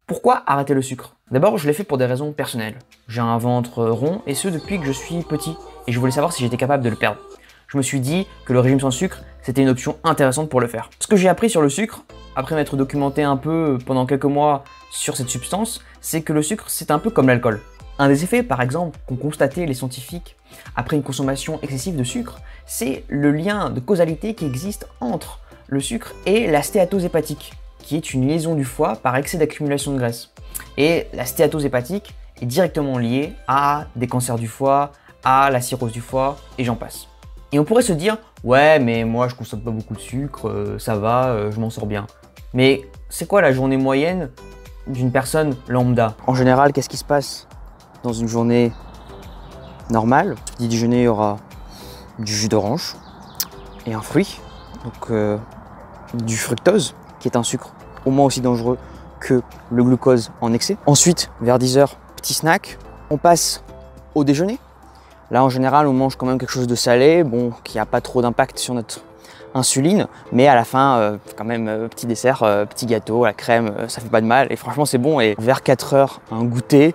Pourquoi arrêter le sucre? D'abord, je l'ai fait pour des raisons personnelles. J'ai un ventre rond et ce depuis que je suis petit et je voulais savoir si j'étais capable de le perdre. Je me suis dit que le régime sans sucre, c'était une option intéressante pour le faire. Ce que j'ai appris sur le sucre, après m'être documenté un peu pendant quelques mois sur cette substance, c'est que le sucre, c'est un peu comme l'alcool. Un des effets, par exemple, qu'ont constaté les scientifiques après une consommation excessive de sucre, c'est le lien de causalité qui existe entre le sucre et la stéatose hépatique, qui est une lésion du foie par excès d'accumulation de graisse. Et la stéatose hépatique est directement liée à des cancers du foie, à la cirrhose du foie, et j'en passe. Et on pourrait se dire, ouais, mais moi je consomme pas beaucoup de sucre, ça va, je m'en sors bien. Mais c'est quoi la journée moyenne d'une personne lambda? En général, qu'est-ce qui se passe dans une journée normale? Au petit déjeuner, il y aura du jus d'orange et un fruit, donc du fructose, qui est un sucre au moins aussi dangereux que le glucose en excès. Ensuite, vers 10 h, petit snack. On passe au déjeuner. Là, en général, on mange quand même quelque chose de salé, bon, qui n'a pas trop d'impact sur notre insuline, mais à la fin, quand même, petit dessert, petit gâteau, la crème, ça fait pas de mal, et franchement, c'est bon. Et vers 4 h, un goûter,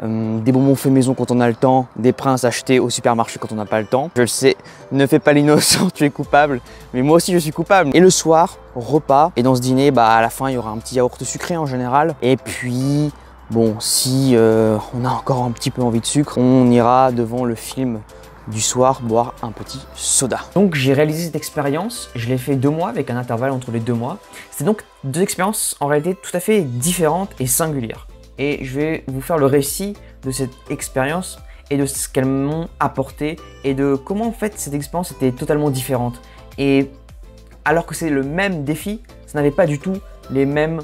des bonbons faits maison quand on a le temps, des princes achetés au supermarché quand on n'a pas le temps. Je le sais, ne fais pas l'innocent, tu es coupable, mais moi aussi je suis coupable. Et le soir, repas, et dans ce dîner, à la fin, il y aura un petit yaourt sucré en général, et puis bon, si on a encore un petit peu envie de sucre, on ira devant le film du soir boire un petit soda. Donc j'ai réalisé cette expérience, je l'ai fait 2 mois avec un intervalle entre les 2 mois. C'est donc 2 expériences en réalité tout à fait différentes et singulières. Et je vais vous faire le récit de cette expérience et de ce qu'elles m'ont apporté et de comment en fait cette expérience était totalement différente. Et alors que c'est le même défi, ça n'avait pas du tout les mêmes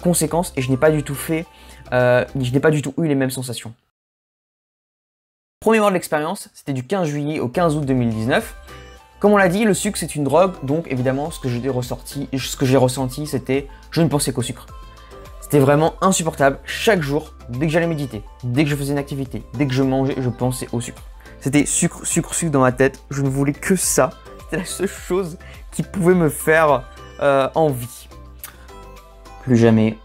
conséquences et je n'ai pas du tout eu les mêmes sensations. Premier mois de l'expérience, c'était du 15 juillet au 15 août 2019. Comme on l'a dit, le sucre c'est une drogue, donc évidemment ce que j'ai ressenti, c'était je ne pensais qu'au sucre. C'était vraiment insupportable. Chaque jour, dès que j'allais méditer, dès que je faisais une activité, dès que je mangeais, je pensais au sucre. C'était sucre, sucre, sucre dans ma tête. Je ne voulais que ça. C'était la seule chose qui pouvait me faire envie. Plus jamais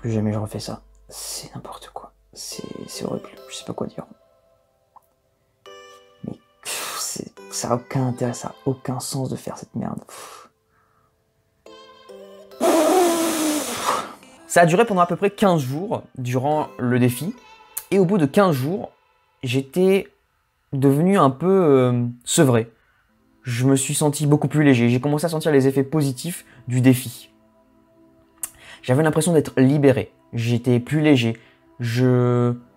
je refais ça. C'est n'importe quoi. C'est horrible. Je sais pas quoi dire. Mais ça n'a aucun intérêt, ça n'a aucun sens de faire cette merde. Ça a duré pendant à peu près 15 jours durant le défi. Et au bout de 15 jours, j'étais devenu un peu sevré. Je me suis senti beaucoup plus léger. J'ai commencé à sentir les effets positifs du défi. J'avais l'impression d'être libéré. J'étais plus léger.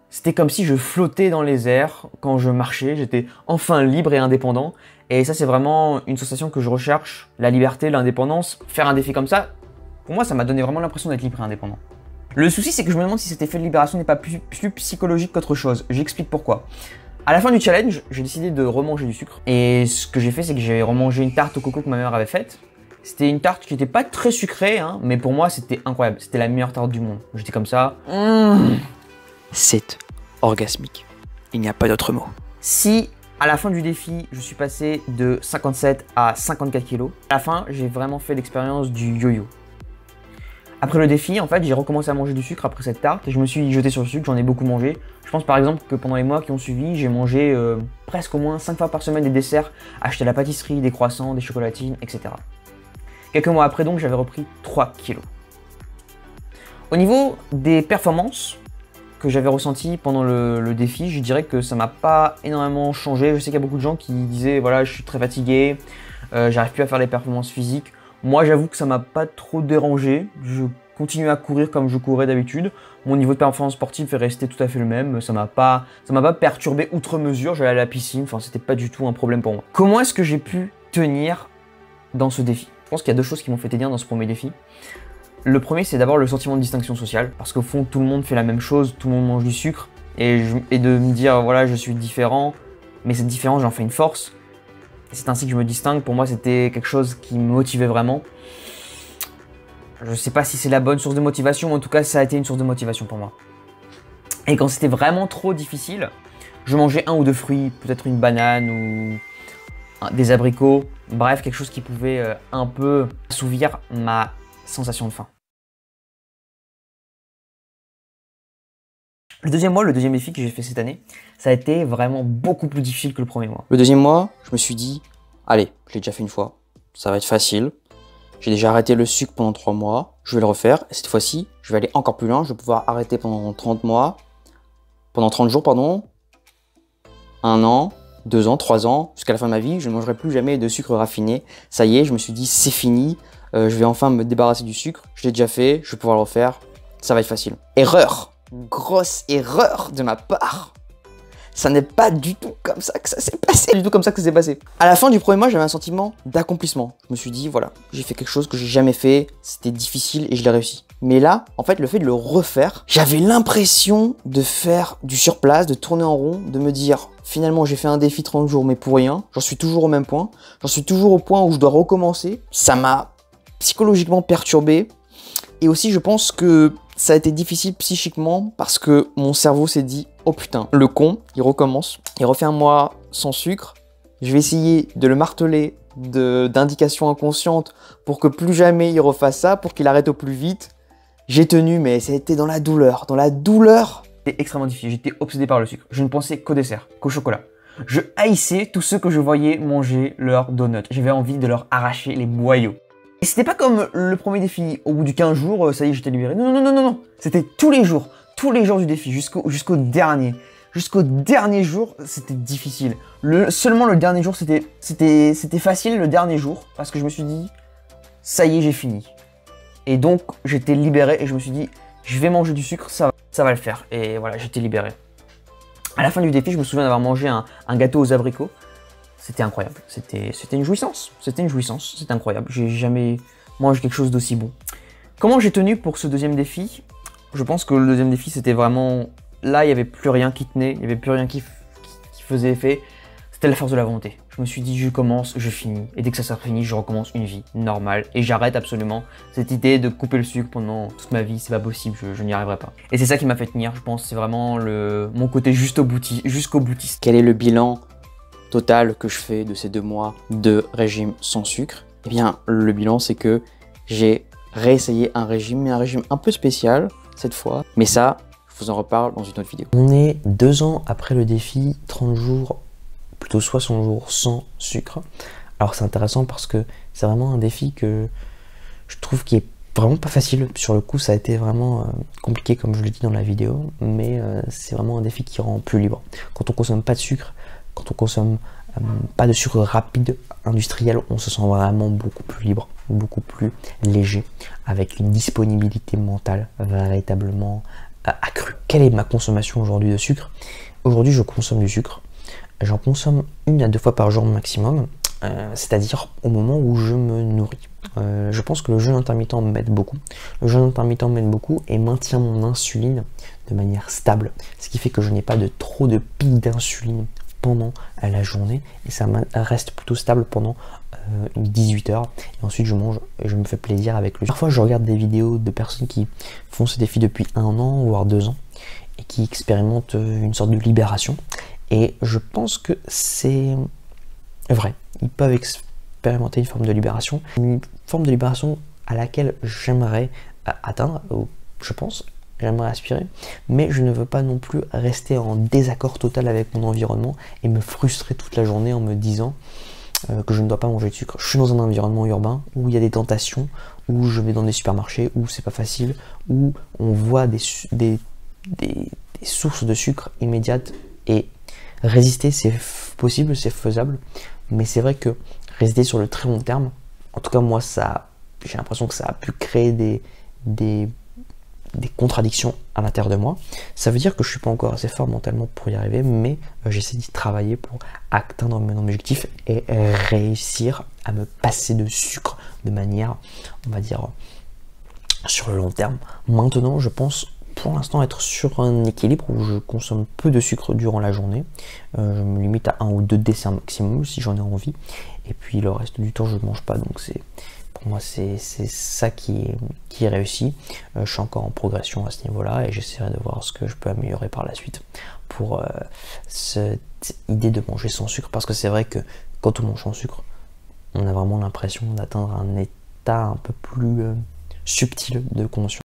C'était comme si je flottais dans les airs quand je marchais. J'étais enfin libre et indépendant. Et ça, c'est vraiment une sensation que je recherche. La liberté, l'indépendance. Faire un défi comme ça, pour moi, ça m'a donné vraiment l'impression d'être libre et indépendant. Le souci, c'est que je me demande si cet effet de libération n'est pas plus psychologique qu'autre chose. J'explique pourquoi. À la fin du challenge, j'ai décidé de remanger du sucre. Et ce que j'ai fait, c'est que j'ai remangé une tarte au coco que ma mère avait faite. C'était une tarte qui n'était pas très sucrée, hein, mais pour moi, c'était incroyable. C'était la meilleure tarte du monde. J'étais comme ça. C'est orgasmique. Il n'y a pas d'autre mot. Si à la fin du défi, je suis passé de 57 à 54 kg, à la fin, j'ai vraiment fait l'expérience du yo-yo. Après le défi, en fait, j'ai recommencé à manger du sucre après cette tarte et je me suis jeté sur le sucre, j'en ai beaucoup mangé. Je pense par exemple que pendant les mois qui ont suivi, j'ai mangé presque au moins 5 fois par semaine des desserts, acheté à la pâtisserie, des croissants, des chocolatines, etc. Quelques mois après donc, j'avais repris 3 kilos. Au niveau des performances que j'avais ressenties pendant le défi, je dirais que ça m'a pas énormément changé. Je sais qu'il y a beaucoup de gens qui disaient voilà, je suis très fatigué, j'arrive plus à faire les performances physiques. Moi, j'avoue que ça m'a pas trop dérangé. Je continue à courir comme je courais d'habitude. Mon niveau de performance sportive est resté tout à fait le même. Ça m'a pas perturbé outre mesure. J'allais à la piscine. Enfin, c'était pas du tout un problème pour moi. Comment est-ce que j'ai pu tenir dans ce défi? Je pense qu'il y a 2 choses qui m'ont fait tenir dans ce premier défi. Le premier, c'est d'abord le sentiment de distinction sociale. Parce qu'au fond, tout le monde fait la même chose. Tout le monde mange du sucre. Et de me dire, voilà, je suis différent. Mais cette différence, j'en fais une force. C'est ainsi que je me distingue. Pour moi, c'était quelque chose qui me motivait vraiment. Je ne sais pas si c'est la bonne source de motivation, mais en tout cas, ça a été une source de motivation pour moi. Et quand c'était vraiment trop difficile, je mangeais 1 ou 2 fruits, peut-être une banane ou des abricots. Bref, quelque chose qui pouvait un peu assouvir ma sensation de faim. Le deuxième mois, le deuxième défi que j'ai fait cette année, ça a été vraiment beaucoup plus difficile que le premier mois. Le deuxième mois, je me suis dit, allez, je l'ai déjà fait une fois, ça va être facile. J'ai déjà arrêté le sucre pendant 3 mois, je vais le refaire. Et cette fois-ci, je vais aller encore plus loin, je vais pouvoir arrêter pendant 30 jours, pardon, 1 an, 2 ans, 3 ans, jusqu'à la fin de ma vie, je ne mangerai plus jamais de sucre raffiné. Ça y est, je me suis dit, c'est fini, je vais enfin me débarrasser du sucre, je l'ai déjà fait, je vais pouvoir le refaire, ça va être facile. Erreur! Grosse erreur de ma part. Ça n'est pas du tout comme ça que ça s'est passé. À la fin du premier mois, j'avais un sentiment d'accomplissement. Je me suis dit, voilà, j'ai fait quelque chose que j'ai jamais fait, c'était difficile et je l'ai réussi. Mais là, en fait, le fait de le refaire, j'avais l'impression de faire du surplace, de tourner en rond, de me dire, finalement, j'ai fait un défi 30 jours, mais pour rien. J'en suis toujours au même point. J'en suis toujours au point où je dois recommencer. Ça m'a psychologiquement perturbé. Et aussi, je pense que ça a été difficile psychiquement parce que mon cerveau s'est dit « Oh putain, le con, il recommence, il refait un mois sans sucre, je vais essayer de le marteler d'indications inconscientes pour que plus jamais il refasse ça, pour qu'il arrête au plus vite. » J'ai tenu, mais ça a été dans la douleur. Dans la douleur. C'était extrêmement difficile, j'étais obsédé par le sucre. Je ne pensais qu'au dessert, qu'au chocolat. Je haïssais tous ceux que je voyais manger leurs donuts. J'avais envie de leur arracher les boyaux. Et c'était pas comme le premier défi, au bout du 15 jours, ça y est, j'étais libéré. Non, non, non, non, non. C'était tous les jours du défi, jusqu'au dernier. Jusqu'au dernier jour, c'était difficile. Seulement le dernier jour, c'était facile le dernier jour, parce que je me suis dit, ça y est, j'ai fini. Et donc, j'étais libéré et je me suis dit, je vais manger du sucre, ça va le faire. Et voilà, j'étais libéré. À la fin du défi, je me souviens d'avoir mangé un gâteau aux abricots. C'était incroyable, c'était une jouissance, c'était incroyable, j'ai jamais mangé quelque chose d'aussi bon. Comment j'ai tenu pour ce deuxième défi? Je pense que le deuxième défi, c'était vraiment, là il n'y avait plus rien qui tenait, il n'y avait plus rien qui faisait effet, c'était la force de la volonté. Je me suis dit, je commence, je finis, et dès que ça sera fini, je recommence une vie normale, et j'arrête absolument cette idée de couper le sucre pendant toute ma vie, c'est pas possible, je n'y arriverai pas. Et c'est ça qui m'a fait tenir, je pense, c'est vraiment mon côté jusqu'au boutiste. Quel est le bilan total que je fais de ces 2 mois de régime sans sucre? Eh bien, le bilan, c'est que j'ai réessayé un régime, mais un régime un peu spécial cette fois. Mais ça, je vous en reparle dans une autre vidéo. On est 2 ans après le défi 30 jours, plutôt 60 jours sans sucre. Alors c'est intéressant parce que c'est vraiment un défi que je trouve qui est vraiment pas facile. Sur le coup, ça a été vraiment compliqué comme je le dis dans la vidéo, mais c'est vraiment un défi qui rend plus libre. Quand on consomme pas de sucre, quand on consomme pas de sucre rapide, industriel, on se sent vraiment beaucoup plus libre, beaucoup plus léger, avec une disponibilité mentale véritablement accrue. Quelle est ma consommation aujourd'hui de sucre? Aujourd'hui, je consomme du sucre. J'en consomme 1 à 2 fois par jour maximum, c'est-à-dire au moment où je me nourris. Je pense que le jeûne intermittent m'aide beaucoup. Le jeûne intermittent m'aide beaucoup et maintient mon insuline de manière stable, ce qui fait que je n'ai pas trop de pics d'insuline pendant la journée et ça reste plutôt stable pendant 18 heures et ensuite je mange et je me fais plaisir avec le sucre. Parfois je regarde des vidéos de personnes qui font ce défi depuis 1 an voire 2 ans et qui expérimentent une sorte de libération et je pense que c'est vrai, ils peuvent expérimenter une forme de libération à laquelle j'aimerais atteindre, je pense. J'aimerais aspirer, mais je ne veux pas non plus rester en désaccord total avec mon environnement et me frustrer toute la journée en me disant que je ne dois pas manger de sucre. Je suis dans un environnement urbain où il y a des tentations, où je vais dans des supermarchés, où c'est pas facile, où on voit des sources de sucre immédiates et résister c'est possible, c'est faisable, mais c'est vrai que résister sur le très long terme, en tout cas moi j'ai l'impression que ça a pu créer des contradictions à l'intérieur de moi. Ça veut dire que je suis pas encore assez fort mentalement pour y arriver, mais j'essaie d'y travailler pour atteindre mon objectif et réussir à me passer de sucre de manière, on va dire, sur le long terme. Maintenant, je pense pour l'instant être sur un équilibre où je consomme peu de sucre durant la journée. Je me limite à 1 ou 2 desserts maximum si j'en ai envie. Et puis le reste du temps, je ne mange pas, donc pour moi, c'est ça qui est réussi. Je suis encore en progression à ce niveau-là et j'essaierai de voir ce que je peux améliorer par la suite pour cette idée de manger sans sucre. Parce que c'est vrai que quand on mange sans sucre, on a vraiment l'impression d'atteindre un état un peu plus subtil de conscience.